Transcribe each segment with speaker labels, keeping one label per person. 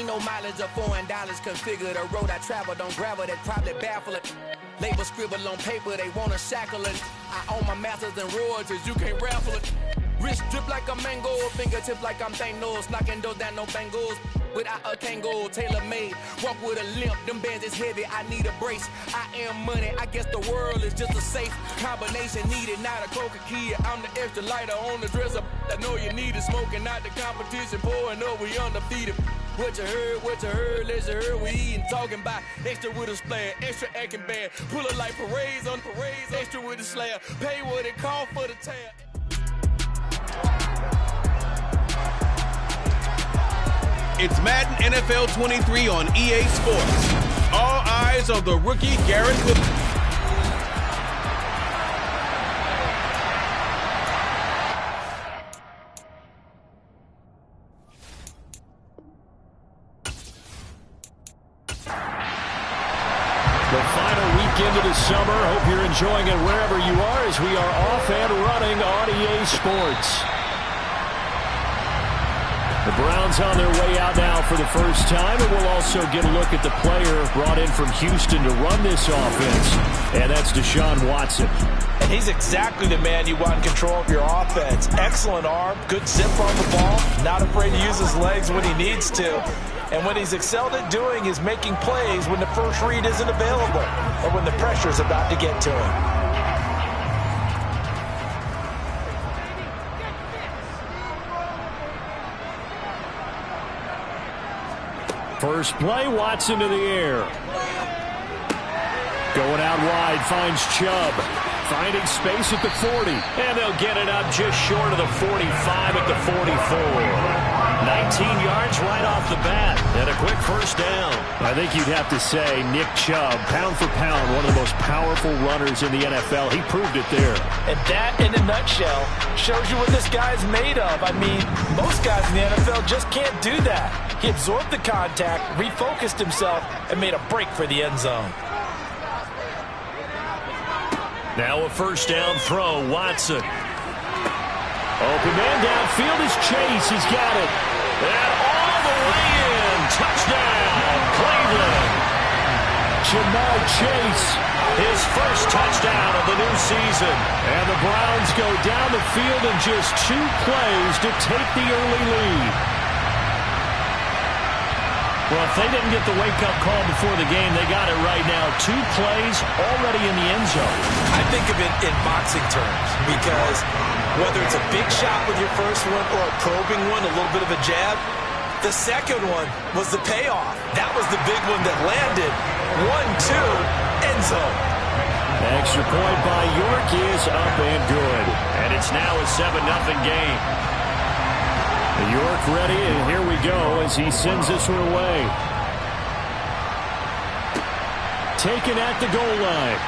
Speaker 1: no mileage of $4. Configure the road I travel, don't gravel, that probably baffle it. Label scribble on paper, they wanna shackle it. I own my masters and royalties, you can't raffle it. Wrist drip like a mango, fingertip like I'm Thanos, knocking those down, no bangles. Without a Kango, tailor-made, walk with a limp, them bands is heavy, I need a brace. I am money, I guess the world is just a safe combination needed, not a coca key. I'm the extra lighter on the dresser, I know you need it, smoking out the competition, pouring up, we undefeated. What you heard, let's you heard, we eating, talking about extra with a splash, extra acting bad, pull it like parades on parades, extra with the slab, pay what it cost for the tab.
Speaker 2: It's Madden NFL 23 on EA Sports. All eyes on the rookie Garrett Cook.
Speaker 3: The final weekend of the summer. Hope you're enjoying it wherever you are as we are off and running on EA Sports. The Browns on their way out now for the first time, and we'll also get a look at the player brought in from Houston to run this offense, and that's Deshaun Watson.
Speaker 4: And he's exactly the man you want in control of your offense. Excellent arm, good zip on the ball, not afraid to use his legs when he needs to. And what he's excelled at doing is making plays when the first read isn't available or when the pressure's about to get to him.
Speaker 3: First play, Watson to the air. Going out wide, finds Chubb. Finding space at the 40. And they'll get it up just short of the 45 at the 44. 19 yards right off the bat. And a quick first down. I think you'd have to say Nick Chubb, pound for pound, one of the most powerful runners in the NFL. He proved it there.
Speaker 4: And that, in a nutshell, shows you what this guy's made of. I mean, most guys in the NFL just can't do that. He absorbed the contact, refocused himself, and made a break for the end zone.
Speaker 3: Now a first down throw, Watson. Open man downfield is Chase. He's got it. And all the way in. Touchdown, Cleveland. Jamar Chase, his first touchdown of the new season. And the Browns go down the field in just 2 plays to take the early lead. Well, if they didn't get the wake-up call before the game, they got it right now. 2 plays already in the end zone.
Speaker 4: I think of it in boxing terms because whether it's a big shot with your first one or a probing one, a little bit of a jab, the second one was the payoff. That was the big one that landed. 1-2, end zone.
Speaker 3: Extra point by York is up and good. And it's now a 7-0 game. York ready, and here we go as he sends this one away. Taken at the goal line.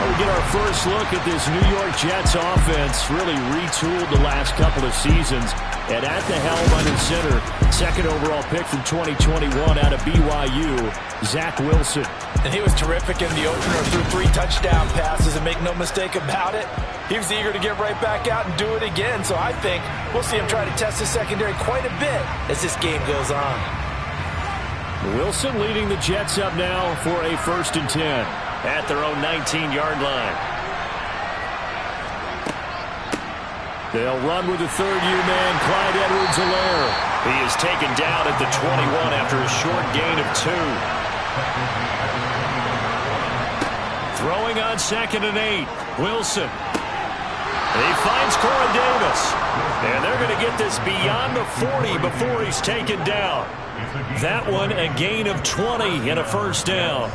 Speaker 3: We get our first look at this New York Jets offense, really retooled the last couple of seasons. And at the helm under center, second overall pick from 2021 out of BYU, Zach Wilson.
Speaker 4: And he was terrific in the opener, threw 3 touchdown passes, and make no mistake about it, he was eager to get right back out and do it again. So I think we'll see him try to test the secondary quite a bit as this game goes on.
Speaker 3: Wilson leading the Jets up now for a 1st and 10 at their own 19-yard line. They'll run with the third-year man, Clyde Edwards-Helaire. He is taken down at the 21 after a short gain of 2. Throwing on 2nd and 8, Wilson. He finds Corey Davis. And they're going to get this beyond the 40 before he's taken down. That one a gain of 20 and a first down.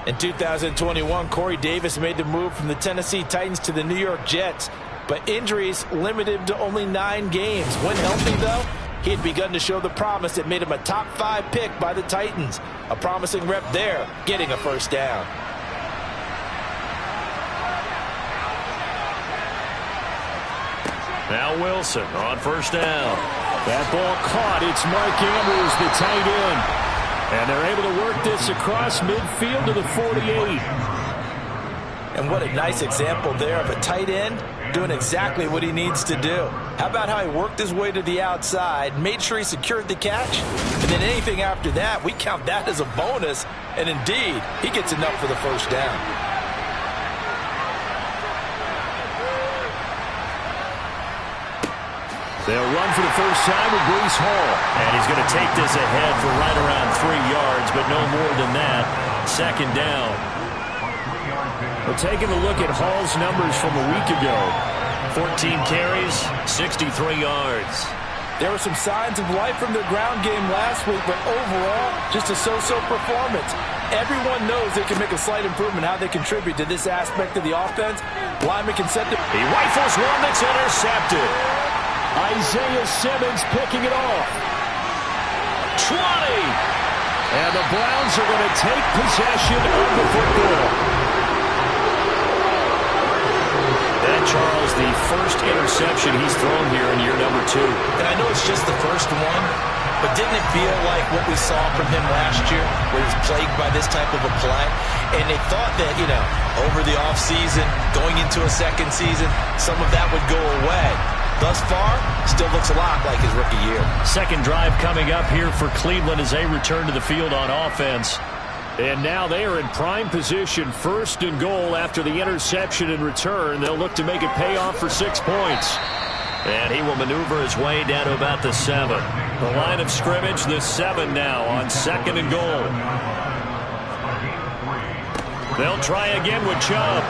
Speaker 4: In 2021, Corey Davis made the move from the Tennessee Titans to the New York Jets, but injuries limited him to only 9 games. When healthy, though, he had begun to show the promise that made him a top 5 pick by the Titans. A promising rep there, getting a first down.
Speaker 3: Now Wilson on first down. That ball caught. It's Mark Andrews, the tight end. And they're able to work this across midfield to the 48.
Speaker 4: And what a nice example there of a tight end doing exactly what he needs to do. How about how he worked his way to the outside, made sure he secured the catch, and then anything after that, we count that as a bonus, and indeed, he gets enough for the first down.
Speaker 3: They'll run for the first time with Breece Hall. And he's going to take this ahead for right around 3 yards, but no more than that. Second down. We're taking a look at Hall's numbers from a week ago. 14 carries, 63 yards.
Speaker 4: There were some signs of life from their ground game last week, but overall, just a so-so performance. Everyone knows they can make a slight improvement how they contribute to this aspect of the offense. Lyman can set the...
Speaker 3: He rifles one that's intercepted. Isaiah Simmons picking it off. 20. And the Browns are going to take possession of the football. And Charles, the first interception he's thrown here in year number 2.
Speaker 4: And I know it's just the first one, but didn't it feel like what we saw from him last year, where he was plagued by this type of a play? And they thought that, over the offseason, going into a second season, some of that would go away. Thus far, still looks a lot like his rookie year.
Speaker 3: Second drive coming up here for Cleveland as they return to the field on offense. And now they are in prime position, 1st and goal after the interception and return. They'll look to make it pay off for 6 points. And he will maneuver his way down to about the 7. The line of scrimmage, the 7 now on 2nd and goal. They'll try again with Chubb.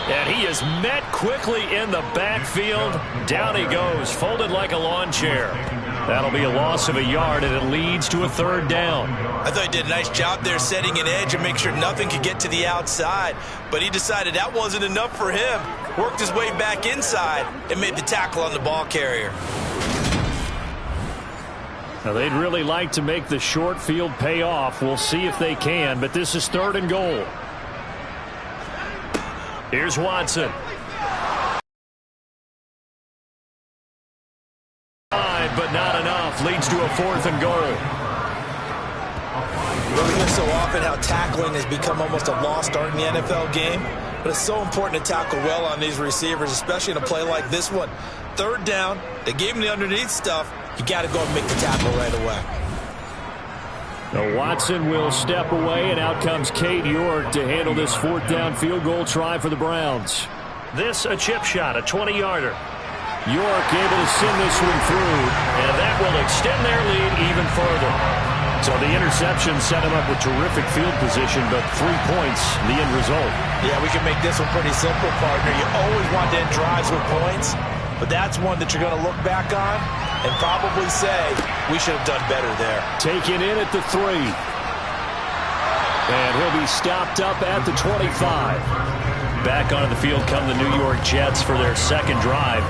Speaker 3: And he is met quickly in the backfield. Down he goes, folded like a lawn chair. That'll be a loss of a yard, and it leads to a 3rd down.
Speaker 4: I thought he did a nice job there setting an edge and make sure nothing could get to the outside. But he decided that wasn't enough for him. Worked his way back inside and made the tackle on the ball carrier.
Speaker 3: Now, they'd really like to make the short field pay off. We'll see if they can, but this is 3rd and goal. Here's Watson. But not enough. Leads to a 4th and goal.
Speaker 4: We hear so often how tackling has become almost a lost art in the NFL game. But it's so important to tackle well on these receivers, especially in a play like this one. 3rd down. They gave him the underneath stuff. You got to go and make the tackle right away.
Speaker 3: Now Watson will step away, and out comes Cade York to handle this 4th down field goal try for the Browns. This a chip shot, a 20-yarder. York able to send this one through, and that will extend their lead even further. So the interception set him up with terrific field position, but 3 points, the end result.
Speaker 4: Yeah, we can make this one pretty simple, partner. You always want to end drives with points, but that's one that you're going to look back on and probably say, we should have done better there.
Speaker 3: Taken in at the 3. And he'll be stopped up at the 25. Back onto the field come the New York Jets for their 2nd drive.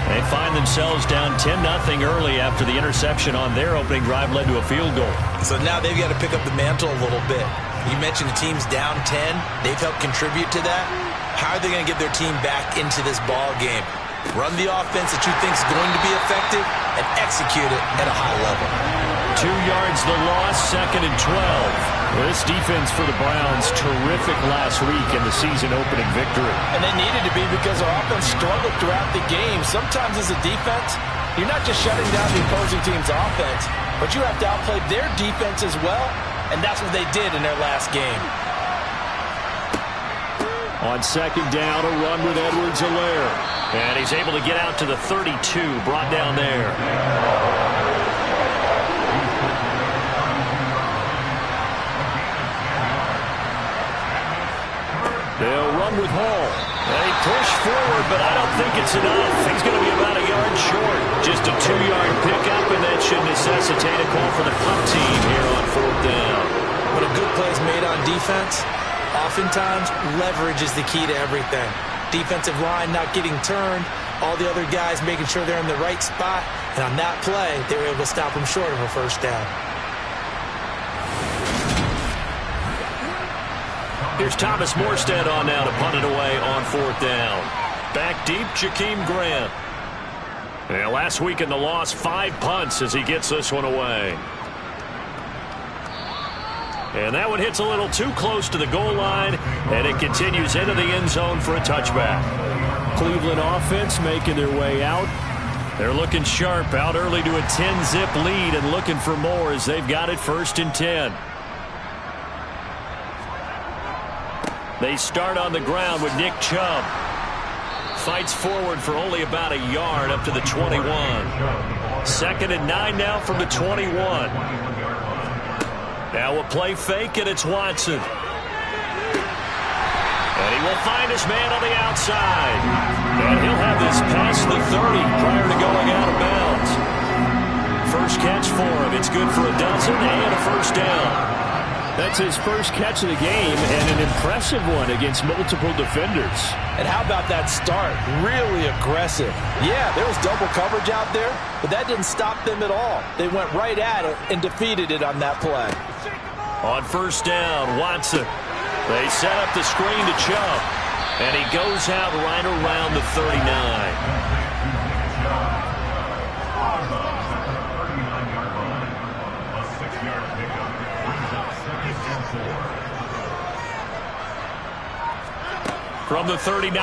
Speaker 3: They find themselves down 10-0 early after the interception on their opening drive led to a field goal.
Speaker 4: So now they've got to pick up the mantle a little bit. You mentioned the team's down 10. They've helped contribute to that. How are they going to get their team back into this ball game? Run the offense that you think is going to be effective and execute it at a high level.
Speaker 3: 2 yards the loss, 2nd and 12. Well, this defense for the Browns, terrific last week in the season-opening victory.
Speaker 4: And they needed to be because our offense struggled throughout the game. Sometimes as a defense, you're not just shutting down the opposing team's offense, but you have to outplay their defense as well, and that's what they did in their last game.
Speaker 3: On 2nd down, a run with Edwards-Helaire. And he's able to get out to the 32, brought down there. They'll run with Hall. They push forward, but I don't think it's enough. He's going to be about a yard short. Just a 2-yard pickup, and that should necessitate a call for the punt team here on 4th down.
Speaker 4: When a good play is made on defense, oftentimes leverage is the key to everything. Defensive line not getting turned, all the other guys making sure they're in the right spot, and on that play, they were able to stop them short of a 1st down.
Speaker 3: Here's Thomas Morstead on now to punt it away on 4th down. Back deep, Jakeem Grant. And last week in the loss, 5 punts as he gets this one away. And that one hits a little too close to the goal line, and it continues into the end zone for a touchback.
Speaker 5: Cleveland offense making their way out.
Speaker 3: They're looking sharp, out early to a 10-zip lead and looking for more as they've got it 1st and 10. They start on the ground with Nick Chubb. Fights forward for only about a yard up to the 21. 2nd and 9 now from the 21. Now a play fake, and it's Watson. And he will find his man on the outside. And he'll have this past the 30 prior to going out of bounds. First catch for him. It's good for a dozen and a 1st down.
Speaker 5: That's his first catch of the game, and an impressive one against multiple defenders.
Speaker 4: And how about that start? Really aggressive. Yeah, there was double coverage out there, but that didn't stop them at all. They went right at it and defeated it on that play.
Speaker 3: On 1st down, Watson. They set up the screen to Chubb, and he goes out right around the 39. From the 39,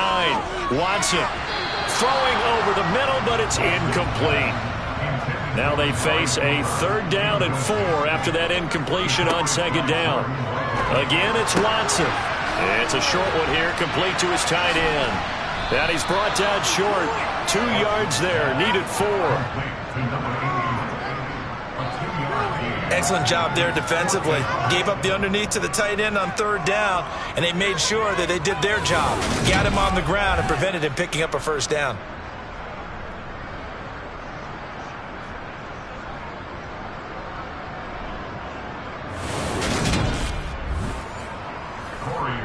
Speaker 3: Watson throwing over the middle, but it's incomplete. Now they face a 3rd down and 4 after that incompletion on 2nd down. Again, it's Watson. It's a short one here, complete to his tight end. And he's brought down short. 2 yards there, needed 4.
Speaker 4: Excellent job there defensively. Gave up the underneath to the tight end on 3rd down, and they made sure that they did their job. Got him on the ground and prevented him picking up a 1st down.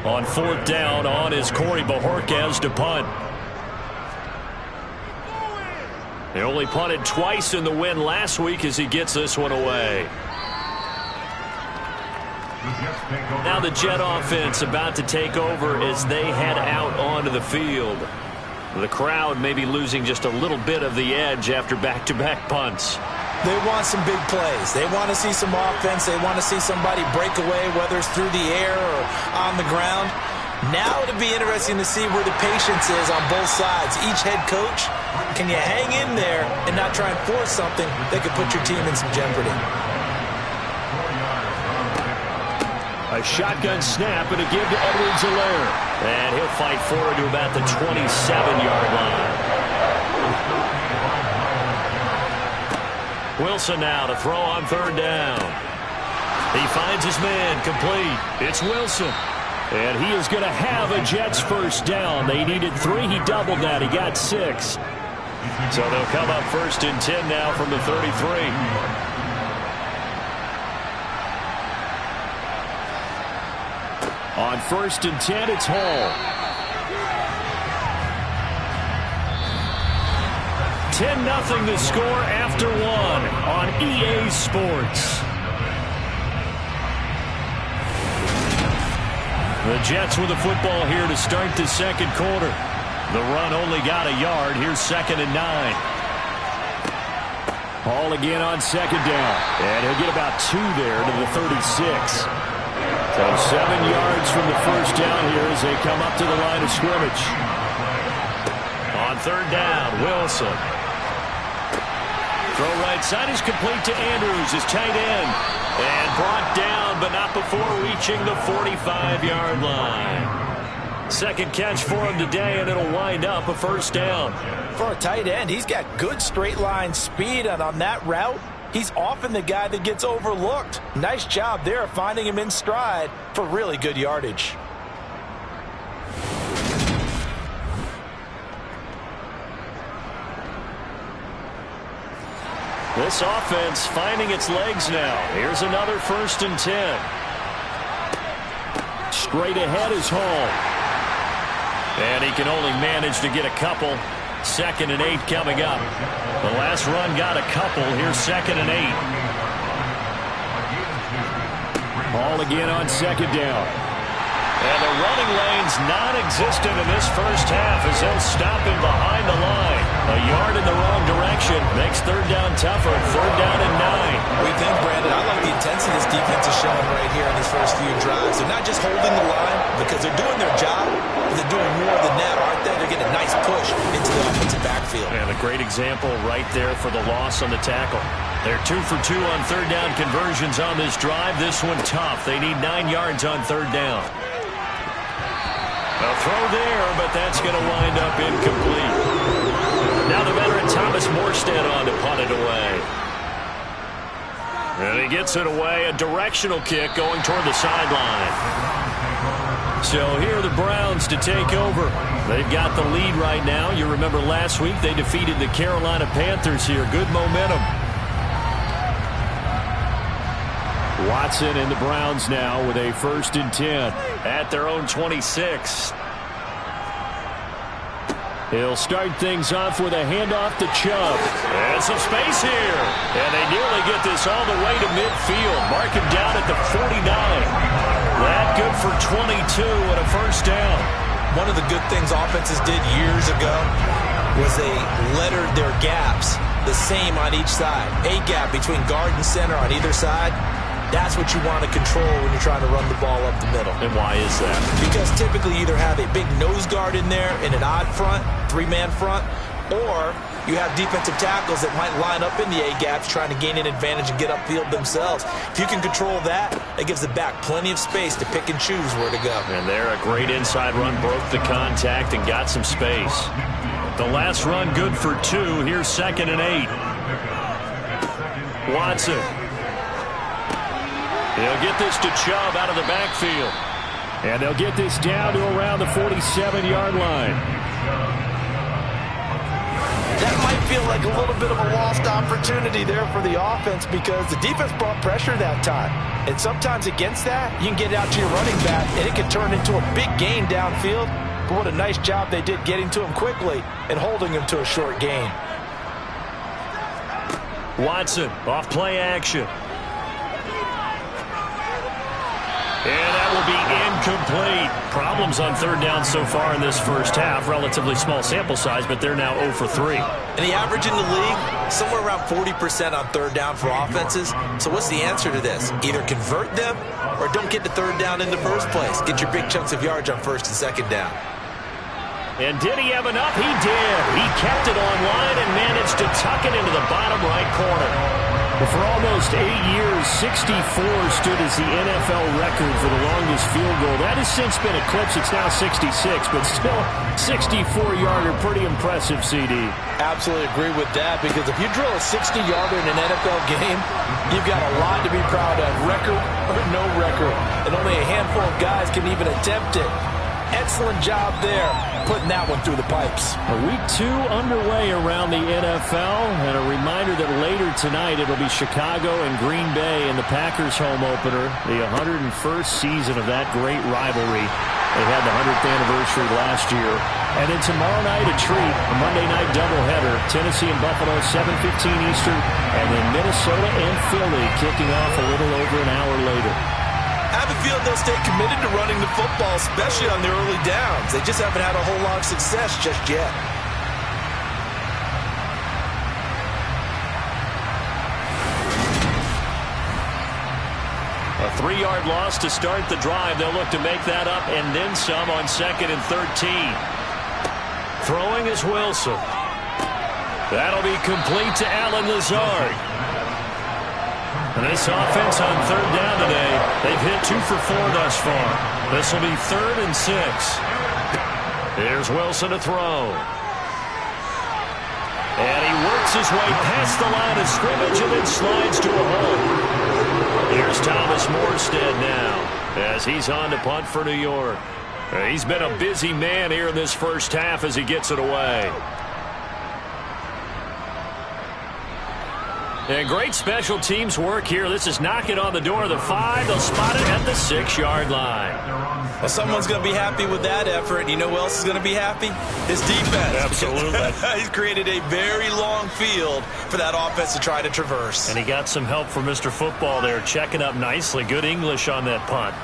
Speaker 3: On 4th down, on is Corey Bojorquez to punt. They only punted twice in the win last week as he gets this one away. Now the Jet offense about to take over as they head out onto the field. The crowd may be losing just a little bit of the edge after back-to-back punts.
Speaker 4: They want some big plays. They want to see some offense. They want to see somebody break away, whether it's through the air or on the ground. Now it'll be interesting to see where the patience is on both sides. Each head coach, can you hang in there and not try and force something that could put your team in some jeopardy?
Speaker 3: A shotgun snap and a give to Edwards-Helaire. And he'll fight forward to about the 27-yard line. Wilson now to throw on 3rd down. He finds his man, complete. It's Wilson. And he is going to have a Jets 1st down. They needed 3. He doubled that. He got 6. So they'll come up 1st and 10 now from the 33.
Speaker 5: On 1st and 10, it's Hall.
Speaker 3: 10-0 the score after 1 on EA Sports. The Jets with the football here to start the 2nd quarter. The run only got a yard. Here's 2nd and 9.
Speaker 5: Hall again on 2nd down.
Speaker 3: And he'll get about 2 there to the 36.
Speaker 5: So 7 yards from the 1st down here as they come up to the line of scrimmage.
Speaker 3: On 3rd down, Wilson. Throw right side is complete to Andrews, his tight end. And brought down, but not before reaching the 45-yard line. 2nd catch for him today, and it'll wind up a 1st down.
Speaker 4: For a tight end, he's got good straight line speed, and on that route, he's often the guy that gets overlooked. Nice job there finding him in stride for really good yardage.
Speaker 3: This offense finding its legs now. Here's another 1st and 10.
Speaker 5: Straight ahead is Hall.
Speaker 3: And he can only manage to get a couple. 2nd and 8 coming up. The last run got a couple. Here's 2nd and 8.
Speaker 5: Hall again on 2nd down.
Speaker 3: And the running lane's non-existent in this first half as they'll stop him behind the line. A yard in the wrong direction makes third down tougher. Third down and 9.
Speaker 4: We think, Brandon, I like the intensity this defense is showing right here in these first few drives. They're not just holding the line because they're doing their job, but they're doing more than that, aren't they? They're getting a nice push into the offensive backfield.
Speaker 3: And a great example right there for the loss on the tackle. They're 2 for 2 on third down conversions on this drive. This one tough. They need 9 yards on third down. A throw there, but that's going to wind up incomplete. Now the veteran Thomas Morstead on to punt it away. And he gets it away. A directional kick going toward the sideline. So here are the Browns to take over. They've got the lead right now. You remember last week they defeated the Carolina Panthers here. Good momentum. Watson and the Browns now with a 1st and 10 at their own 26. He'll start things off with a handoff to Chubb. And some space here. And they nearly get this all the way to midfield. Mark him down at the 49. That good for 22 and a 1st down.
Speaker 4: One of the good things offenses did years ago was they lettered their gaps the same on each side. A gap between guard and center on either side. That's what you want to control when you're trying to run the ball up the middle.
Speaker 3: And why is that?
Speaker 4: Because typically you either have a big nose guard in there in an odd front, 3-man front, or you have defensive tackles that might line up in the A-gaps trying to gain an advantage and get upfield themselves. If you can control that, it gives the back plenty of space to pick and choose where to go.
Speaker 3: And there, a great inside run, broke the contact and got some space. The last run good for 2. Here's 2nd and 8. Watson. He'll get this to Chubb out of the backfield. And they'll get this down to around the 47-yard line.
Speaker 4: That might feel like a little bit of a lost opportunity there for the offense because the defense brought pressure that time. And sometimes against that, you can get out to your running back, and it can turn into a big gain downfield. But what a nice job they did getting to him quickly and holding him to a short gain.
Speaker 3: Watson off play action. And that will be incomplete. Problems on third down so far in this first half. Relatively small sample size, but they're now 0 for 3.
Speaker 4: And the average in the league, somewhere around 40% on third down for offenses. So what's the answer to this? Either convert them or don't get to third down in the first place. Get your big chunks of yards on 1st and 2nd down.
Speaker 3: And did he have enough? He did. He kept it on line and managed to tuck it into the bottom right corner. Well, for almost 8 years, 64 stood as the NFL record for the longest field goal. That has since been eclipsed. It's now 66, but still 64-yarder. Pretty impressive, CD.
Speaker 4: Absolutely agree with that, because if you drill a 60-yarder in an NFL game, you've got a lot to be proud of, record or no record. And only a handful of guys can even attempt it. Excellent job there, putting that one through the pipes.
Speaker 3: Week 2 underway around the NFL, and a reminder that later tonight it'll be Chicago and Green Bay in the Packers home opener, the 101st season of that great rivalry. They had the 100th anniversary last year. And then tomorrow night a treat, a Monday night doubleheader, Tennessee and Buffalo, 7:15 Eastern, and then Minnesota and Philly kicking off a little over an hour later.
Speaker 4: I have a feeling they'll stay committed to running the football, especially on the early downs. They just haven't had a whole lot of success just yet.
Speaker 3: A 3-yard loss to start the drive. They'll look to make that up and then some on 2nd and 13. Throwing is Wilson. That'll be complete to Allen Lazard. And this offense on third down today, they've hit 2 for 4 thus far. This will be 3rd and 6. Here's Wilson to throw. And he works his way past the line of scrimmage and then slides to a hole. Here's Thomas Morstead now as he's on to punt for New York. He's been a busy man here in this first half as he gets it away. And great special teams work here. This is knocking on the door of the 5. They'll spot it at the 6-yard line.
Speaker 4: Well, someone's going to be happy with that effort. You know who else is going to be happy? His defense.
Speaker 3: Absolutely.
Speaker 4: He's created a very long field for that offense to try to traverse.
Speaker 3: And he got some help from Mr. Football there, checking up nicely. Good English on that punt.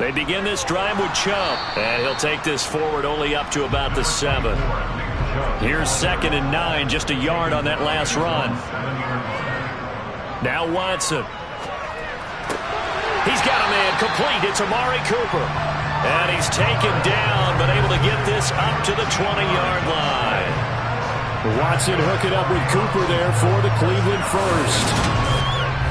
Speaker 3: They begin this drive with Chubb, and he'll take this forward only up to about the 7. Here's 2nd and 9, just a yard on that last run. Now Watson. He's got a man complete. It's Amari Cooper. And he's taken down, but able to get this up to the 20-yard line.
Speaker 5: Watson hooking up with Cooper there for the Cleveland first.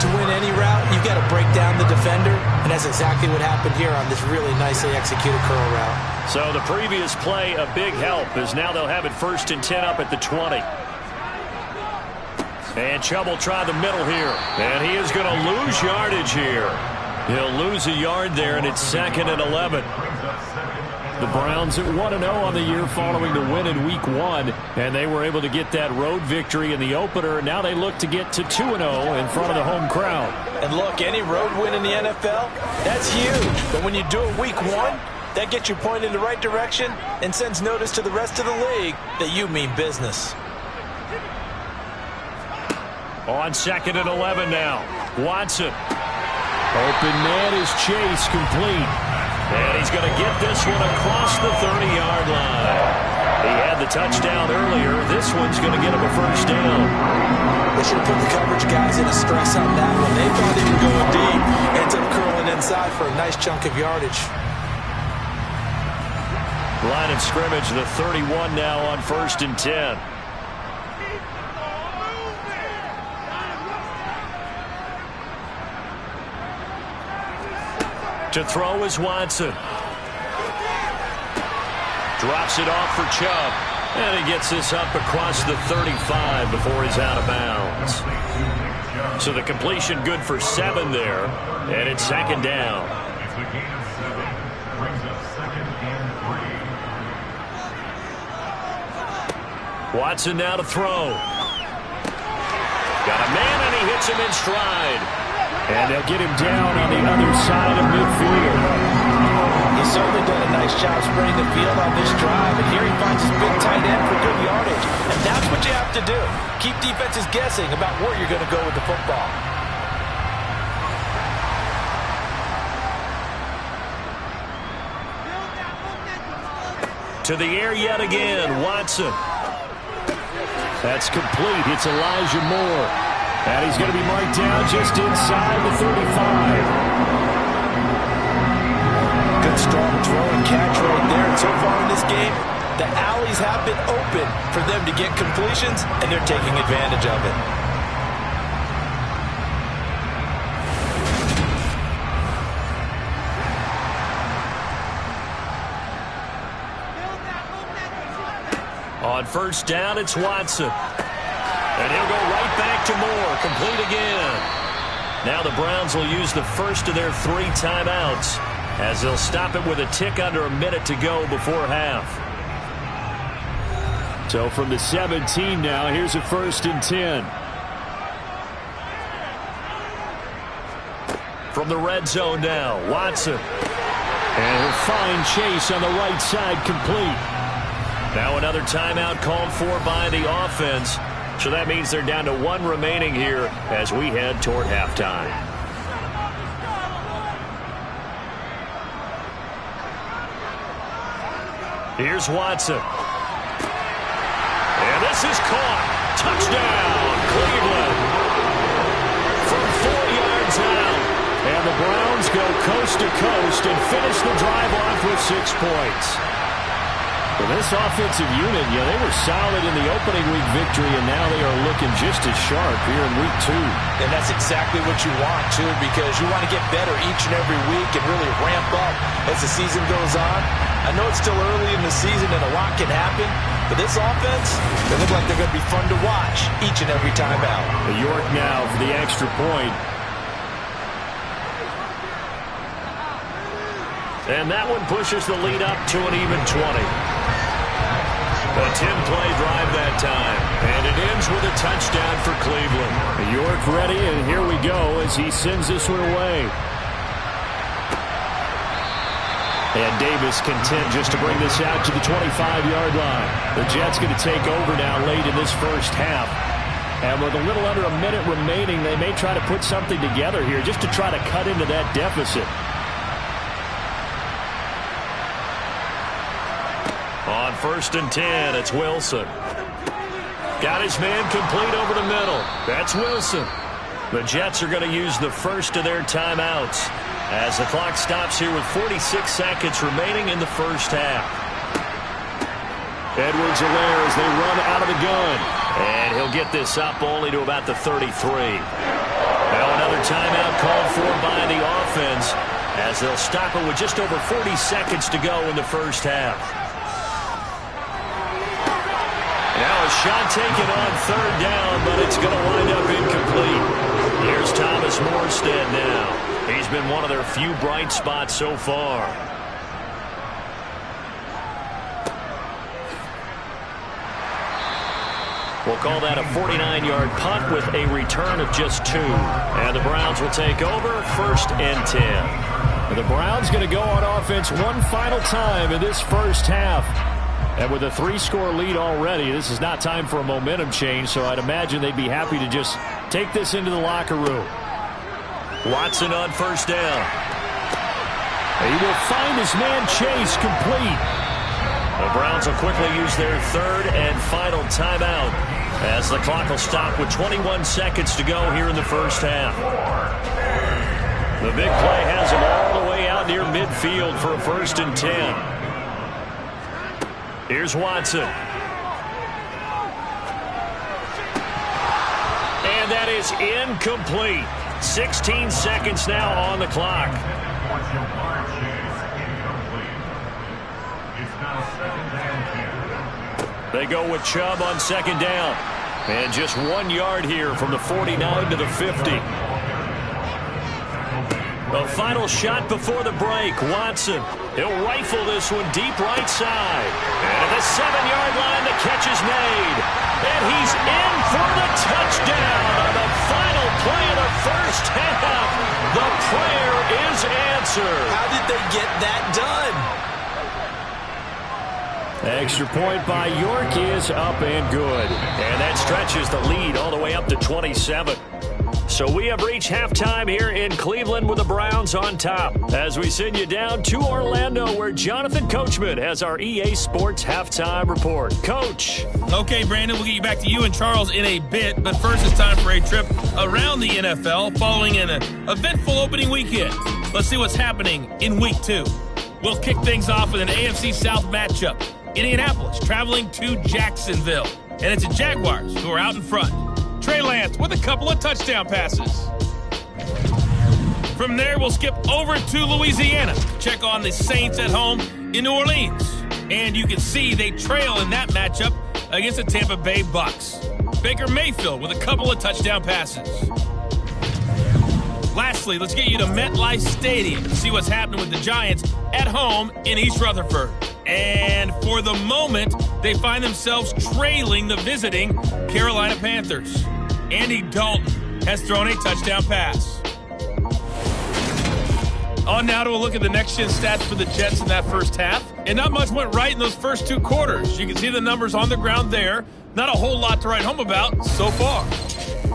Speaker 4: To win any route, you've got to break down the defender, and that's exactly what happened here on this really nicely executed curl route.
Speaker 3: So the previous play, a big help, as now they'll have it 1st and 10 up at the 20. And Chubb will try the middle here, and he is going to lose yardage here. He'll lose a yard there, and it's 2nd and 11.
Speaker 5: The Browns at 1-0 on the year following the win in Week 1, and they were able to get that road victory in the opener. Now they look to get to 2-0 in front of the home crowd.
Speaker 4: And look, any road win in the NFL, that's huge. But when you do it Week 1, that gets you pointed in the right direction and sends notice to the rest of the league that you mean business.
Speaker 3: On 2nd and 11 now, Watson.
Speaker 5: Open man is Chase, complete.
Speaker 3: And he's going to get this one across the 30-yard line. He had the touchdown earlier. This one's going to get him a 1st down.
Speaker 4: They should have put the coverage guys in a stress on that one. They thought they were going deep. Ends up curling inside for a nice chunk of yardage.
Speaker 3: Line of scrimmage, the 31 now on 1st and 10. To throw is Watson. Drops it off for Chubb. And he gets this up across the 35 before he's out of bounds. So the completion good for 7 there. And it's 2nd down. Watson now to throw. Got a man and he hits him in stride.
Speaker 5: And they'll get him down on the other side of midfield.
Speaker 4: He's certainly done a nice job spreading the field on this drive, and here he finds his big tight end for good yardage. And that's what you have to do. Keep defenses guessing about where you're going to go with the football.
Speaker 3: To the air yet again, Watson.
Speaker 5: That's complete. It's Elijah Moore. And he's going to be marked down just inside the 35.
Speaker 4: Good strong throw and catch right there. And so far in this game, the alleys have been open for them to get completions, and they're taking advantage of it.
Speaker 3: On 1st down, it's Watson. And he'll go right back to Moore. Complete again. Now the Browns will use the first of their 3 timeouts as they'll stop it with a tick under a minute to go before half.
Speaker 5: So from the 17 now, here's a 1st and 10.
Speaker 3: From the red zone now, Watson.
Speaker 5: And he'll find Chase on the right side, complete.
Speaker 3: Now another timeout called for by the offense. So that means they're down to 1 remaining here as we head toward halftime. Here's Watson. And this is caught. Touchdown, Cleveland. From 4 yards out.
Speaker 5: And the Browns go coast to coast and finish the drive off with 6 points. Well, this offensive unit, they were solid in the opening week victory, and now they are looking just as sharp here in week 2.
Speaker 4: And that's exactly what you want, too, because you want to get better each and every week and really ramp up as the season goes on. I know it's still early in the season and a lot can happen, but this offense, they look like they're going to be fun to watch each and every time out.
Speaker 5: York now for the extra point.
Speaker 3: And that one pushes the lead up to an even 20. A 10-play drive that time. And it ends with a touchdown for Cleveland.
Speaker 5: York ready, and here we go as he sends this one away. And Davis content just to bring this out to the 25-yard line. The Jets going to take over now late in this first half. And with a little under a minute remaining, they may try to put something together here just to try to cut into that deficit.
Speaker 3: On 1st and 10, it's Wilson. Got his man complete over the middle. That's Wilson. The Jets are going to use the first of their timeouts as the clock stops here with 46 seconds remaining in the first half. Edwards-Helaire as they run out of the gun. And he'll get this up only to about the 33. Now another timeout called for by the offense as they'll stop it with just over 40 seconds to go in the first half. Now a shot taken on 3rd down, but it's going to wind up incomplete. Here's Thomas Morstead now. He's been one of their few bright spots so far. We'll call that a 49-yard punt with a return of just 2. And the Browns will take over 1st and 10.
Speaker 5: The Browns going to go on offense one final time in this first half. And with a 3-score lead already, this is not time for a momentum change, so I'd imagine they'd be happy to just take this into the locker room.
Speaker 3: Watson on 1st down.
Speaker 5: He will find his man Chase complete.
Speaker 3: The Browns will quickly use their 3rd and final timeout as the clock will stop with 21 seconds to go here in the first half. The big play has him all the way out near midfield for a 1st and 10. Here's Watson. And that is incomplete. 16 seconds now on the clock. They go with Chubb on 2nd down. And just 1 yard here from the 49 to the 50. The final shot before the break. Watson. He'll rifle this one deep right side. And at the 7-yard line, the catch is made. And he's in for the touchdown on the final play of the first half. The prayer is answered.
Speaker 4: How did they get that done?
Speaker 5: Extra point by York is up and good.
Speaker 3: And that stretches the lead all the way up to 27. So we have reached halftime here in Cleveland with the Browns on top as we send you down to Orlando where Jonathan Coachman has our EA Sports halftime report. Coach.
Speaker 6: Okay, Brandon, we'll get you back to you and Charles in a bit, but first it's time for a trip around the NFL following an eventful opening weekend. Let's see what's happening in Week 2. We'll kick things off with an AFC South matchup. Indianapolis traveling to Jacksonville, and it's the Jaguars who are out in front. Trey Lance with a couple of touchdown passes. From there, we'll skip over to Louisiana. Check on the Saints at home in New Orleans. And you can see they trail in that matchup against the Tampa Bay Bucks. Baker Mayfield with a couple of touchdown passes. Lastly, let's get you to MetLife Stadium to see what's happening with the Giants at home in East Rutherford. And for the moment, they find themselves trailing the visiting Carolina Panthers. Andy Dalton has thrown a touchdown pass. On now to a look at the next-gen stats for the Jets in that first half. And not much went right in those first 2 quarters. You can see the numbers on the ground there. Not a whole lot to write home about so far.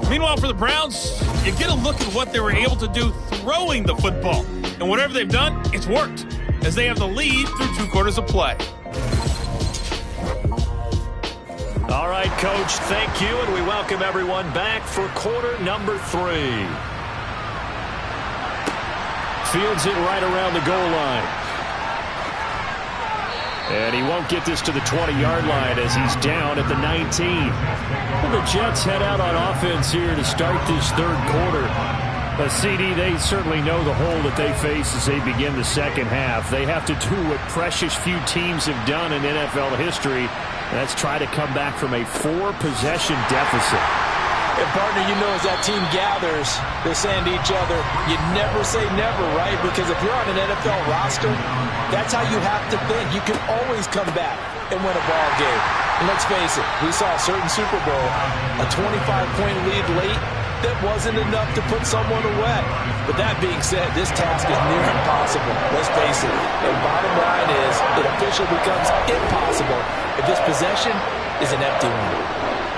Speaker 6: Meanwhile, for the Browns, you get a look at what they were able to do throwing the football. And whatever they've done, it's worked, as they have the lead through 2 quarters of play.
Speaker 3: All right, Coach, thank you, and we welcome everyone back for quarter number 3.
Speaker 5: Fields it right around the goal line. And he won't get this to the 20-yard line as he's down at the 19. Well, the Jets head out on offense here to start this 3rd quarter. CD, they certainly know the hole that they face as they begin the second half. They have to do what precious few teams have done in NFL history. That's try to come back from a 4-possession deficit.
Speaker 4: And partner, you know, as that team gathers, they're saying to each other, you never say never, right? Because if you're on an NFL roster, that's how you have to think. You can always come back and win a ball game. And let's face it, we saw a certain Super Bowl, a 25-point lead late, that wasn't enough to put someone away. But that being said, this task is near impossible. Let's face it. And bottom line is, it officially becomes impossible if this possession is an empty one.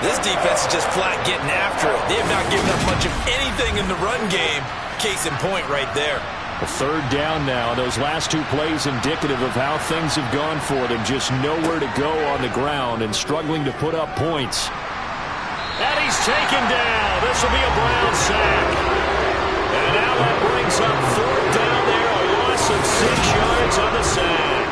Speaker 7: This defense is just flat getting after it. They have not given up much of anything in the run game. Case in point right there.
Speaker 5: A third down now. Those last two plays indicative of how things have gone for them. Just nowhere to go on the ground and struggling to put up points.
Speaker 3: And he's taken down. This will be a Brown sack. And now that brings up fourth down there. A loss of 6 yards on the sack.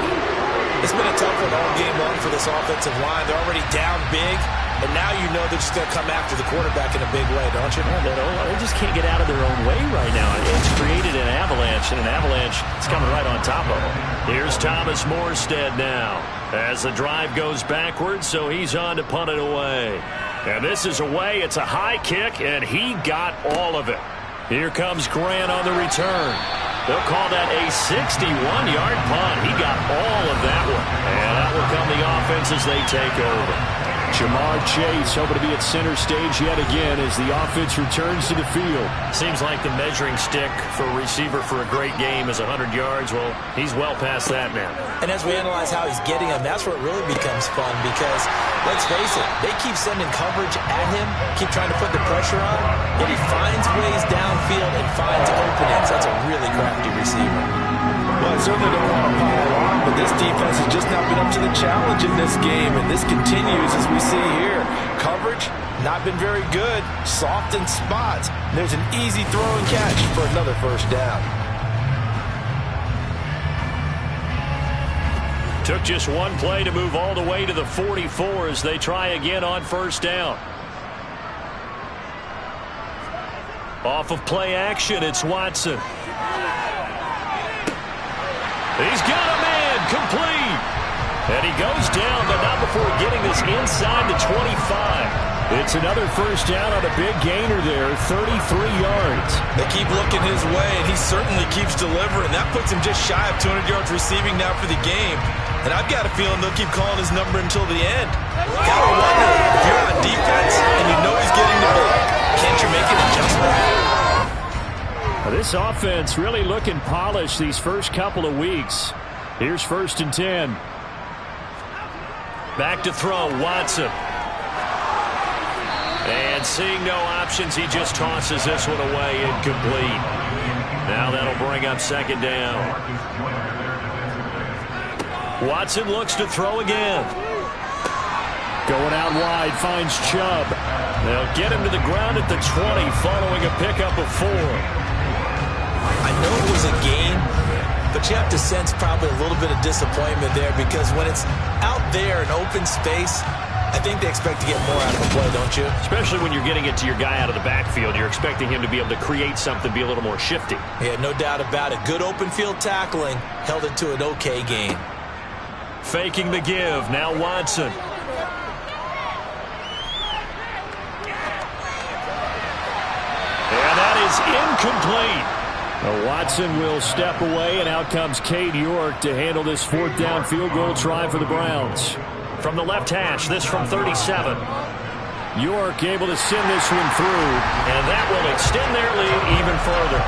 Speaker 7: It's been a tough one all game long for this offensive line. They're already down big, and now you know they're just going to come after the quarterback in a big way, don't you?
Speaker 3: Yeah, they just can't get out of their own way right now. It's created an avalanche, and an avalanche is coming right on top of them. Here's Thomas Morstead now as the drive goes backwards, so he's on to punt it away. And this is away. It's a high kick, and he got all of it. Here comes Grant on the return. They'll call that a 61-yard punt. He got all of that one. And that will come the offense as they take over.
Speaker 5: Jamar Chase hoping to be at center stage yet again as the offense returns to the field.
Speaker 3: Seems like the measuring stick for a receiver for a great game is 100 yards. Well, he's well past that now.
Speaker 7: And as we analyze how he's getting them, that's where it really becomes fun because, let's face it, they keep sending coverage at him, keep trying to put the pressure on, yet he finds ways downfield and finds openings. That's a really crafty receiver.
Speaker 4: Well, I certainly don't want to pile on, but this defense has just not been up to the challenge in this game, and this continues as we see here. Coverage, not been very good, soft in spots. There's an easy throw and catch for another first down.
Speaker 3: Took just one play to move all the way to the 44 as they try again on first down. Off of play action, it's Watson. He's got a man complete. And he goes down, but not before getting this inside the 25. It's another first down on a big gainer there, 33 yards.
Speaker 7: They keep looking his way, and he certainly keeps delivering. That puts him just shy of 200 yards receiving now for the game. And I've got a feeling they'll keep calling his number until the end. Gotta wonder, if you're on defense and you know he's getting the ball, can't you make an adjustment?
Speaker 5: This offense really looking polished these first couple of weeks. Here's 1st and 10.
Speaker 3: Back to throw, Watson. And seeing no options, he just tosses this one away, incomplete. Now that'll bring up 2nd down. Watson looks to throw again.
Speaker 5: Going out wide, finds Chubb.
Speaker 3: They'll get him to the ground at the 20 following a pickup of 4.
Speaker 7: I know it was a gain, but you have to sense probably a little bit of disappointment there because when it's out there in open space, I think they expect to get more out of the play, don't you?
Speaker 3: Especially when you're getting it to your guy out of the backfield. You're expecting him to be able to create something, be a little more shifty.
Speaker 7: Yeah, no doubt about it. Good open field tackling held it to an okay gain.
Speaker 3: Faking the give. Now Watson. And that is incomplete.
Speaker 5: Watson will step away, and out comes Cade York to handle this 4th down field goal try for the Browns.
Speaker 3: From the left hash, this from 37.
Speaker 5: York able to send this one through.
Speaker 3: And that will extend their lead even further.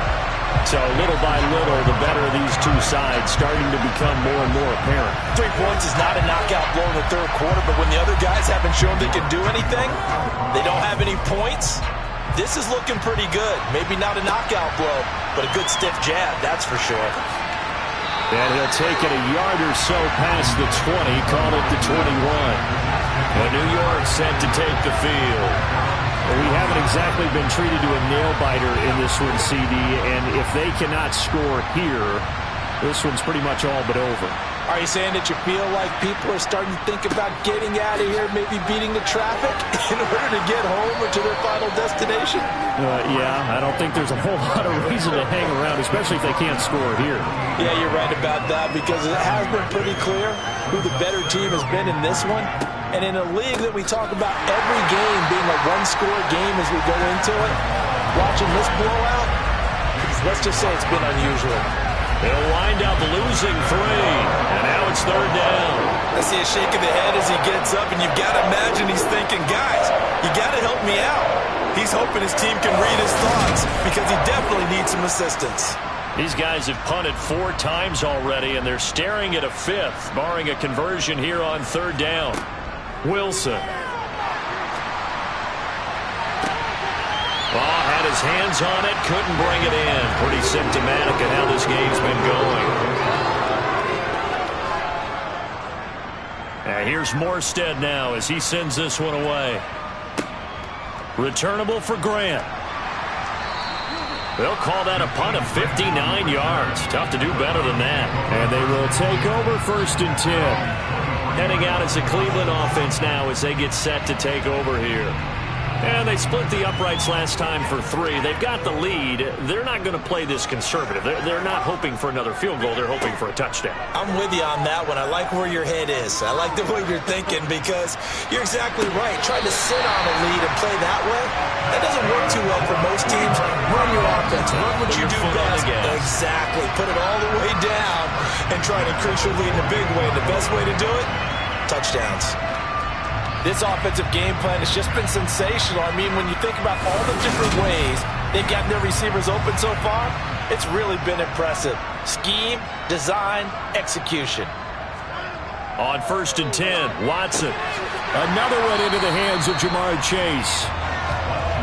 Speaker 5: So little by little, the better of these two sides starting to become more and more apparent.
Speaker 7: 3 points is not a knockout blow in the third quarter, but when the other guys haven't shown they can do anything, they don't have any points. This is looking pretty good. Maybe not a knockout blow, but a good stiff jab, that's for sure.
Speaker 5: And he'll take it a yard or so past the 20, call it the 21.
Speaker 3: And New York set to take the field.
Speaker 5: Well, we haven't exactly been treated to a nail-biter in this one, CD, and if they cannot score here, this one's pretty much all but over.
Speaker 4: Are you saying that you feel like people are starting to think about getting out of here, maybe beating the traffic in order to get home or to their final destination?
Speaker 5: Yeah, I don't think there's a whole lot of reason to hang around, especially if they can't score here.
Speaker 4: Yeah, you're right about that because it has been pretty clear who the better team has been in this one. And in a league that we talk about every game being a one-score game as we go into it, watching this blowout, let's just say it's been unusual.
Speaker 3: They'll wind up losing 3, and now it's 3rd down.
Speaker 7: I see a shake of the head as he gets up, and you've got to imagine he's thinking, guys, you got to help me out. He's hoping his team can read his thoughts because he definitely needs some assistance.
Speaker 3: These guys have punted 4 times already, and they're staring at a 5th, barring a conversion here on 3rd down. Wilson. Oh, had his hands on it, couldn't bring it in. Pretty symptomatic of how this game's been going. And here's Morstead now as he sends this one away. Returnable for Grant. They'll call that a punt of 59 yards. Tough to do better than that.
Speaker 5: And they will take over 1st and 10.
Speaker 3: Heading out as a Cleveland offense now as they get set to take over here. And they split the uprights last time for 3. They've got the lead. They're not going to play this conservative. They're not hoping for another field goal. They're hoping for a touchdown.
Speaker 7: I'm with you on that one. I like where your head is. I like the way you're thinking because you're exactly right. Trying to sit on a lead and play that way, that doesn't work too well for most teams. Run your offense. Run what you do best. Exactly. Put it all the way down and try to increase your lead in a big way. The best way to do it, touchdowns.
Speaker 4: This offensive game plan has just been sensational. I mean, when you think about all the different ways they've gotten their receivers open so far, it's really been impressive. Scheme, design, execution.
Speaker 3: On 1st and 10, Watson.
Speaker 5: Another one into the hands of Jamar Chase.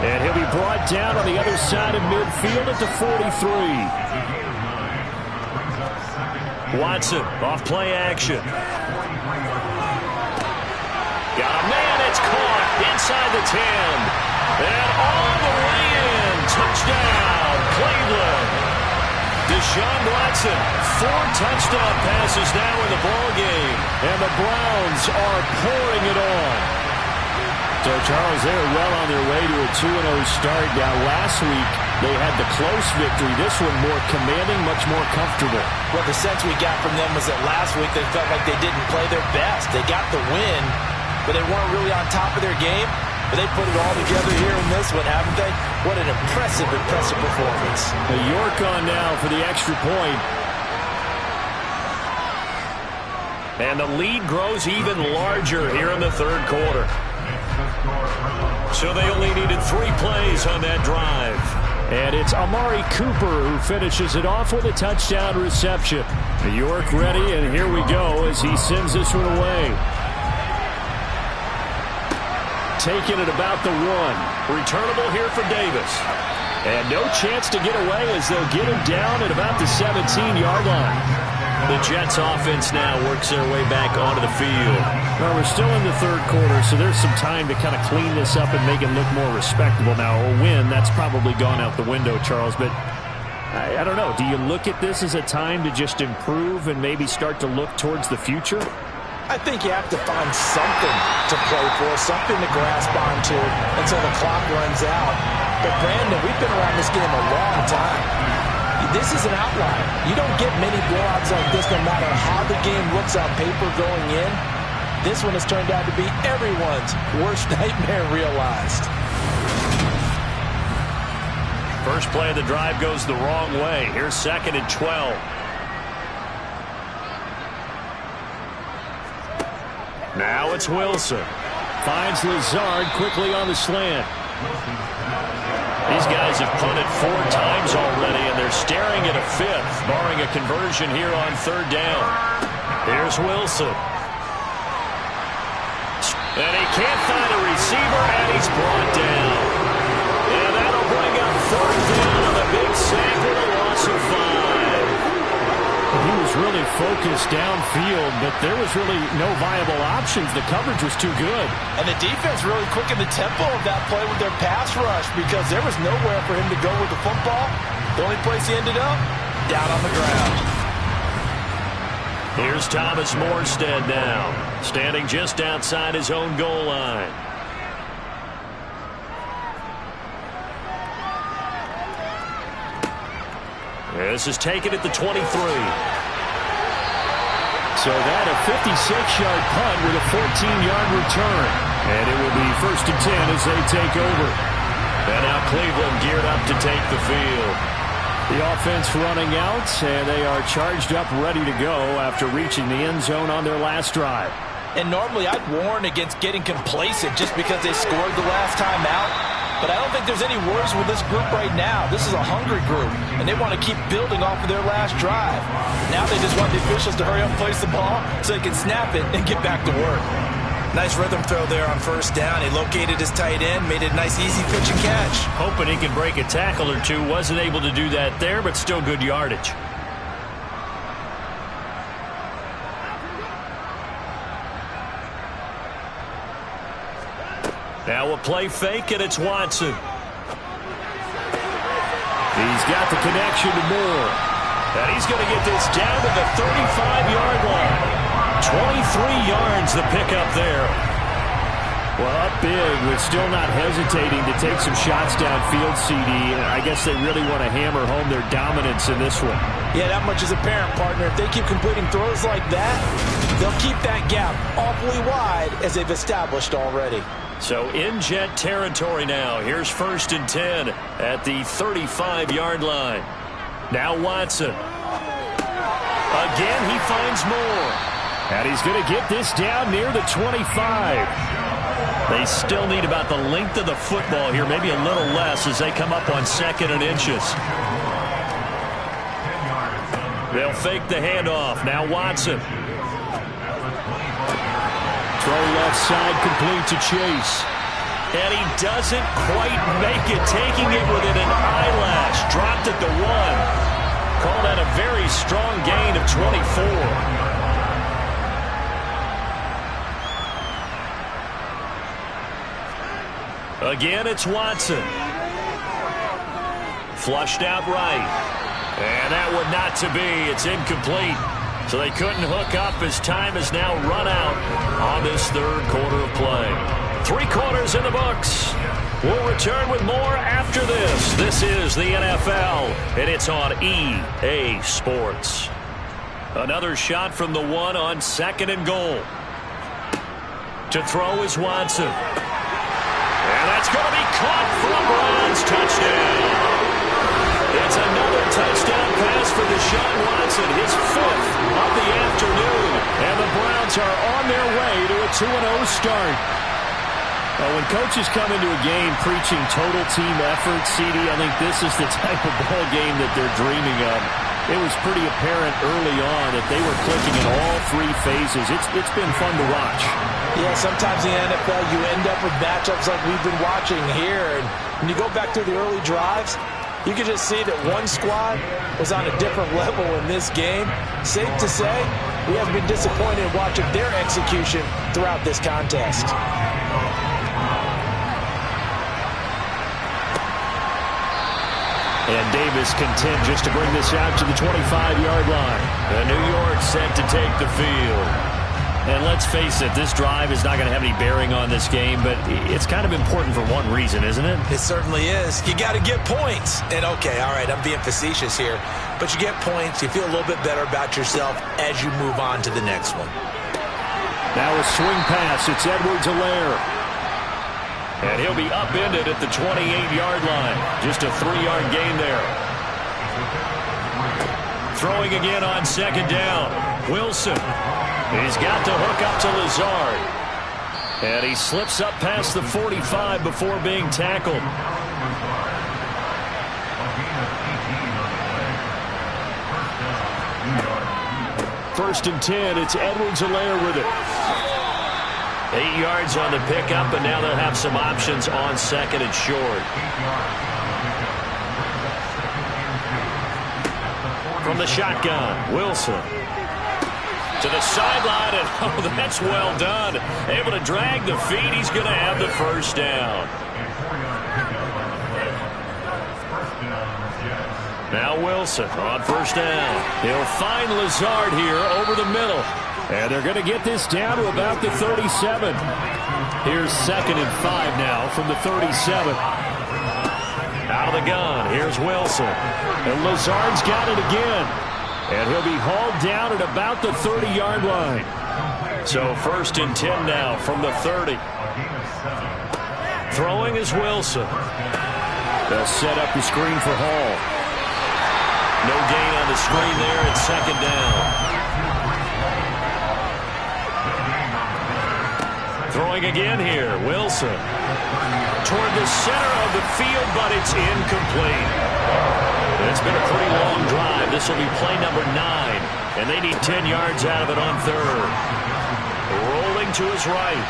Speaker 5: And he'll be brought down on the other side of midfield at the 43.
Speaker 3: Watson, off play action. Got a man, it's caught inside the 10. And all the way in. Touchdown, Cleveland. Deshaun Watson, 4 touchdown passes now in the ballgame.
Speaker 5: And the Browns are pouring it on. So, Charles, they are well on their way to a 2-0 start. Now, last week, they had the close victory. This one more commanding, much more comfortable.
Speaker 4: Well, the sense we got from them was that last week they felt like they didn't play their best. They got the win, but they weren't really on top of their game. But they put it all together here in this one, haven't they? What an impressive performance.
Speaker 5: York on now for the extra point.
Speaker 3: And the lead grows even larger here in the 3rd quarter. So they only needed 3 plays on that drive.
Speaker 5: And it's Amari Cooper who finishes it off with a touchdown reception. York ready, and here we go as he sends this one away. Taking it about the 1.
Speaker 3: Returnable here for Davis.
Speaker 5: And no chance to get away as they'll get him down at about the 17-yard line.
Speaker 3: The Jets offense now works their way back onto the field.
Speaker 5: Well, we're still in the 3rd quarter, so there's some time to kind of clean this up and make it look more respectable. Now, a win, that's probably gone out the window, Charles, but I don't know. Do you look at this as a time to just improve and maybe start to look towards the future?
Speaker 4: I think you have to find something to play for, something to grasp onto until the clock runs out. But, Brandon, we've been around this game a long time. This is an outlier. You don't get many blowouts like this no matter how the game looks on paper going in. This one has turned out to be everyone's worst nightmare realized.
Speaker 3: First play of the drive goes the wrong way. Here's 2nd and 12. Now it's Wilson.
Speaker 5: Finds Lazard quickly on the slant.
Speaker 3: These guys have punted 4 times already, and they're staring at a 5th, barring a conversion here on 3rd down. Here's Wilson. And he can't find a receiver, and he's brought down. And that'll bring up 4th down on the big sack with a loss of 5.
Speaker 5: He was really focused downfield, but there was really no viable options. The coverage was too good.
Speaker 4: And the defense really quickened the tempo of that play with their pass rush because there was nowhere for him to go with the football. The only place he ended up, down on the ground.
Speaker 3: Here's Thomas Morstead now, standing just outside his own goal line. This is taken at the 23.
Speaker 5: So that a 56-yard punt with a 14-yard return. And it will be 1st and 10 as they take over.
Speaker 3: And now Cleveland geared up to take the field.
Speaker 5: The offense running out, and they are charged up, ready to go after reaching the end zone on their last drive.
Speaker 4: And normally I'd warn against getting complacent just because they scored the last time out. But I don't think there's any worries with this group right now. This is a hungry group, and they want to keep building off of their last drive. Now they just want the officials to hurry up and place the ball so they can snap it and get back to work.
Speaker 7: Nice rhythm throw there on first down. He located his tight end, made it a nice, easy pitch and catch.
Speaker 3: Hoping he can break a tackle or two. Wasn't able to do that there, but still good yardage. Now a play fake, and it's Watson. He's got the connection to Moore. And he's going to get this down to the 35-yard line. 23 yards the pickup there. Well, up big, but still not hesitating to take some shots downfield, CD. And I guess they really want to hammer home their dominance in this one.
Speaker 4: Yeah, that much is apparent, partner. If they keep completing throws like that, they'll keep that gap awfully wide as they've established already.
Speaker 3: So in Jet territory now. Here's 1st and 10 at the 35-yard line. Now Watson. Again, he finds Moore. And he's going to get this down near the 25. They still need about the length of the football here, maybe a little less as they come up on 2nd and inches. They'll fake the handoff. Now Watson. Throw left side, complete to Chase. And he doesn't quite make it, taking it within an eyelash. Dropped at the 1. Call that a very strong gain of 24. Again, it's Watson. Flushed out right. And that one not to be. It's incomplete. So they couldn't hook up as time is now run out on this 3rd quarter of play. 3 quarters in the books. We'll return with more after this. This is the NFL, and it's on EA Sports. Another shot from the 1 on 2nd and goal. To throw is Watson. And that's going to be caught for a Browns touchdown. It's another touchdown pass for Deshaun Watson, his 5th of the afternoon. And the Browns are on their way to a 2-0 start. When coaches come into a game preaching total team effort, CD, I think this is the type of ball game that they're dreaming of. It was pretty apparent early on that they were clicking in all 3 phases. It's been fun to watch.
Speaker 4: Yeah, sometimes in the NFL you end up with matchups like we've been watching here. And when you go back through the early drives, you can just see that one squad was on a different level in this game. Safe to say, we have been disappointed in watching their execution throughout this contest.
Speaker 3: And Davis content just to bring this out to the 25-yard line. The New York set to take the field. And let's face it, this drive is not going to have any bearing on this game, but it's kind of important for one reason, isn't it?
Speaker 7: It certainly is. You got to get points. And okay, all right, I'm being facetious here, but you get points, you feel a little bit better about yourself as you move on to the next one.
Speaker 3: Now a swing pass. It's Edwards-Helaire. And he'll be upended at the 28-yard line. Just a 3-yard gain there. Throwing again on 2nd down. Wilson. He's got to hook up to Lazard. And he slips up past the 45 before being tackled. First and 10. It's Edwards-Helaire with it. 8 yards on the pickup, and now they'll have some options on 2nd and short. From the shotgun, Wilson. To the sideline, and oh, that's well done. Able to drag the feet. He's going to have the first down. Now Wilson on first down. He'll find Lazard here over the middle. And they're going to get this down to about the 37. Here's 2nd and 5 now from the 37. Out of the gun, here's Wilson. And Lazard's got it again. And he'll be hauled down at about the 30-yard line. So 1st and 10 now from the 30. Throwing is Wilson. They'll set up the screen for Hall. No gain on the screen there at 2nd down. Throwing again here, Wilson. Toward the center of the field, but it's incomplete. It's been a pretty long drive. This will be play number 9, and they need 10 yards out of it on 3rd. Rolling to his right.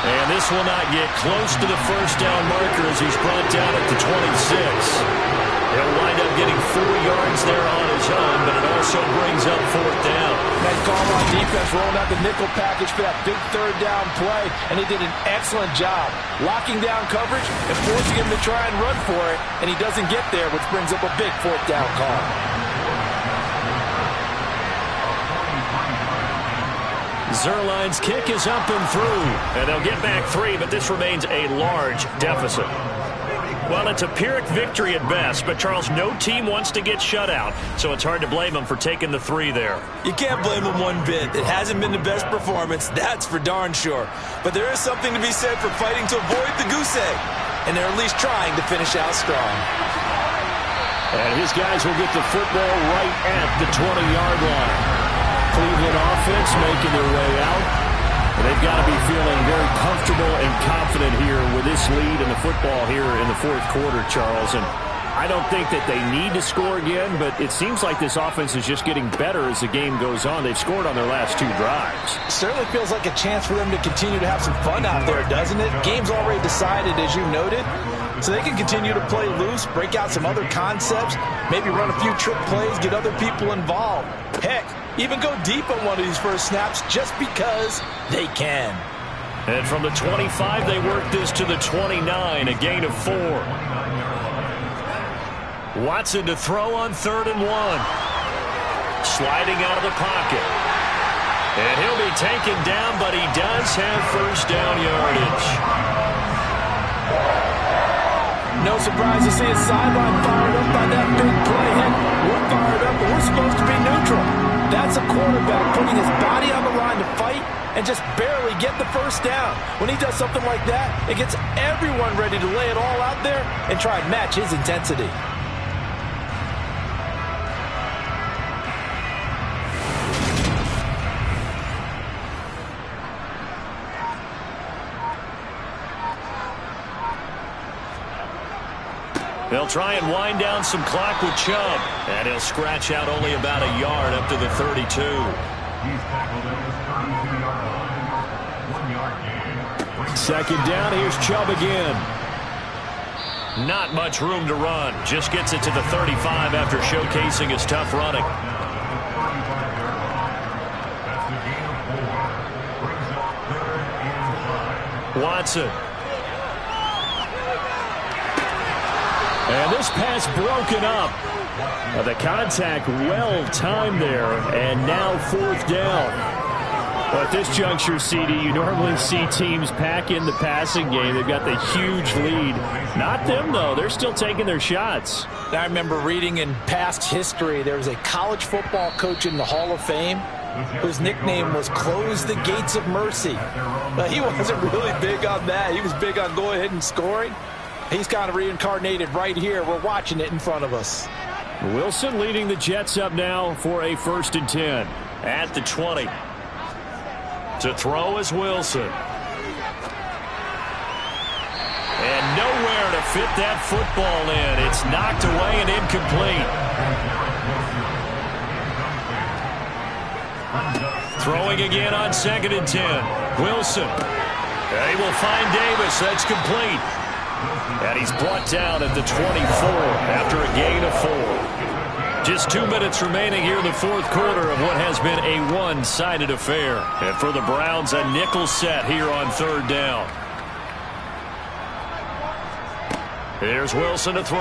Speaker 3: And this will not get close to the first down marker as he's brought down at the 26. He'll wind up getting 4 yards there on his own, but it also brings up 4th down.
Speaker 4: That call on defense rolling out the nickel package for that big 3rd down play, and he did an excellent job locking down coverage and forcing him to try and run for it, and he doesn't get there, which brings up a big 4th down call.
Speaker 3: Zerline's kick is up and through, and they'll get back 3, but this remains a large deficit. Well, it's a Pyrrhic victory at best, but Charles, no team wants to get shut out, so it's hard to blame them for taking the 3 there.
Speaker 7: You can't blame them one bit. It hasn't been the best performance, that's for darn sure. But there is something to be said for fighting to avoid the goose egg, and they're at least trying to finish out strong.
Speaker 3: And his guys will get the football right at the 20-yard line. Cleveland offense making their way out. And they've got to be feeling very comfortable and confident here with this lead in the football here in the 4th quarter, Charles. And I don't think that they need to score again, but it seems like this offense is just getting better as the game goes on. They've scored on their last 2 drives.
Speaker 4: It certainly feels like a chance for them to continue to have some fun out there, doesn't it? Game's already decided, as you noted. So they can continue to play loose, break out some other concepts, maybe run a few trick plays, get other people involved. Heck, even go deep on one of these first snaps just because they can.
Speaker 3: And from the 25, they work this to the 29, a gain of 4. Watson to throw on 3rd and 1. Sliding out of the pocket. And he'll be taken down, but he does have first down yardage.
Speaker 4: No surprise to see his sideline fired up by that big play hit. We're fired up, but we're supposed to be neutral. That's a quarterback putting his body on the line to fight and just barely get the first down. When he does something like that, it gets everyone ready to lay it all out there and try and match his intensity.
Speaker 3: They'll try and wind down some clock with Chubb. And he'll scratch out only about a yard up to the 32. Second down, here's Chubb again. Not much room to run. Just gets it to the 35 after showcasing his tough running. Watson. And this pass broken up. The contact well timed there, and now 4th down. Well, at this juncture, CD, you normally see teams pack in the passing game. They've got the huge lead. Not them, though. They're still taking their shots.
Speaker 4: I remember reading in past history, there was a college football coach in the Hall of Fame whose nickname was Close the Gates of Mercy. But he wasn't really big on that. He was big on go ahead and scoring. He's kind of reincarnated right here. We're watching it in front of us.
Speaker 3: Wilson leading the Jets up now for a 1st and 10 at the 20. To throw is Wilson. And nowhere to fit that football in. It's knocked away and incomplete. Throwing again on 2nd and 10. Wilson. They will find Davis. That's complete. And he's brought down at the 24 after a gain of 4. Just 2 minutes remaining here in the 4th quarter of what has been a one-sided affair. And for the Browns, a nickel set here on 3rd down. Here's Wilson to throw.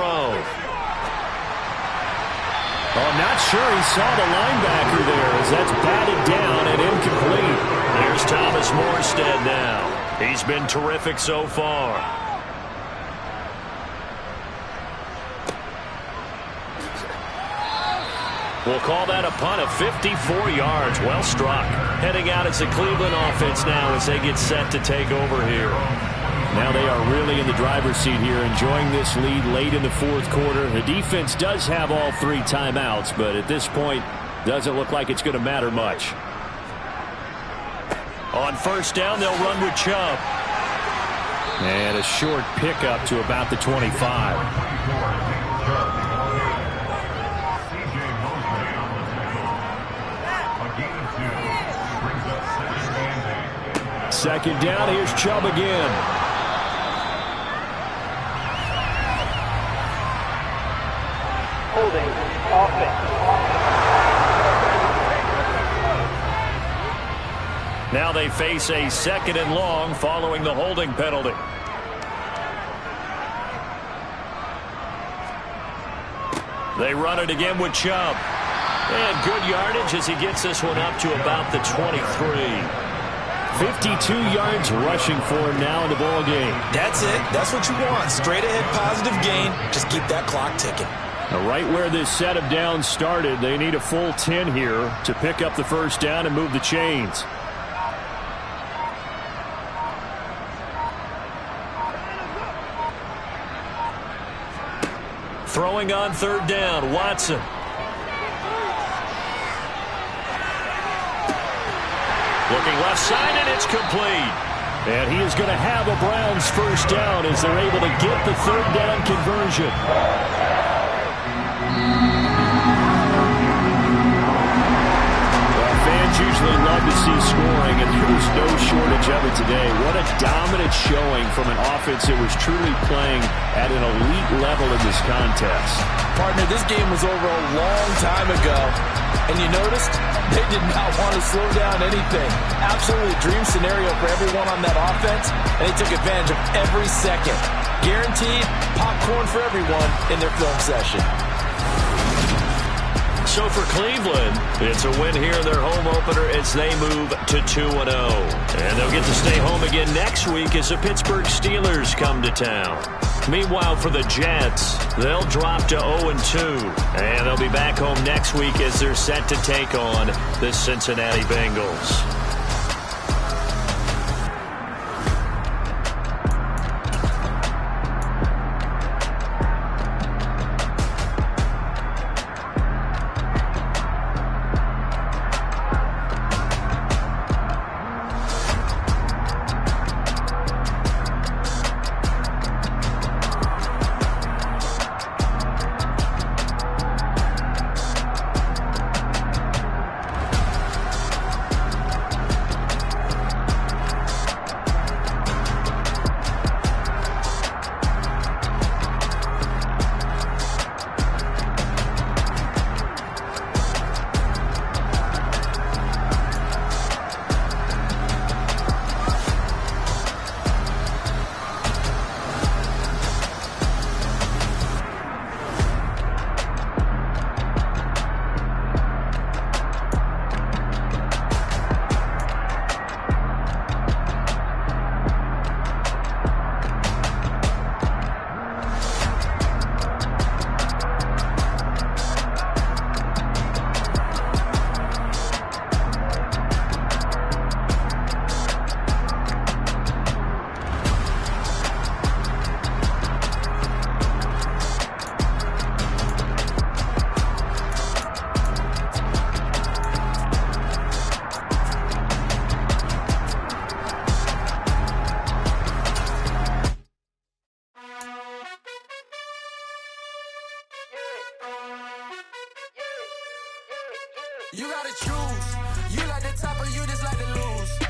Speaker 3: Oh, I'm not sure he saw the linebacker there as that's batted down and incomplete. Here's Thomas Morstead now. He's been terrific so far. We'll call that a punt of 54 yards. Well struck. Heading out as the Cleveland offense now as they get set to take over here. Now they are really in the driver's seat here, enjoying this lead late in the 4th quarter. The defense does have all 3 timeouts, but at this point, doesn't look like it's going to matter much. On 1st down, they'll run with Chubb. And a short pickup to about the 25.
Speaker 5: second down. Here's Chubb again.
Speaker 8: Holding offense.
Speaker 3: Now they face a 2nd and long following the holding penalty. They run it again with Chubb. And good yardage as he gets this one up to about the 23.
Speaker 5: 52 yards rushing for him now in the ball game.
Speaker 7: That's it. That's what you want. Straight ahead positive gain. Just keep that clock ticking.
Speaker 5: Now, right where this set of downs started, they need a full 10 here to pick up the first down and move the chains.
Speaker 3: Throwing on 3rd down, Watson. Looking left side, and it's complete.
Speaker 5: And he is going to have a Browns first down as they're able to get the 3rd down conversion. Fans usually love to see scoring, and there was no shortage of it today. What a dominant showing from an offense that was truly playing at an elite level in this contest.
Speaker 7: Partner, this game was over a long time ago, and you noticed they did not want to slow down anything. Absolutely dream scenario for everyone on that offense, and they took advantage of every second. Guaranteed popcorn for everyone in their film session.
Speaker 3: So for Cleveland, it's a win here in their home opener as they move to 2-0. And they'll get to stay home again next week as the Pittsburgh Steelers come to town. Meanwhile, for the Jets, they'll drop to 0-2. And they'll be back home next week as they're set to take on the Cincinnati Bengals.
Speaker 1: You gotta choose. You like the top or you just like to lose.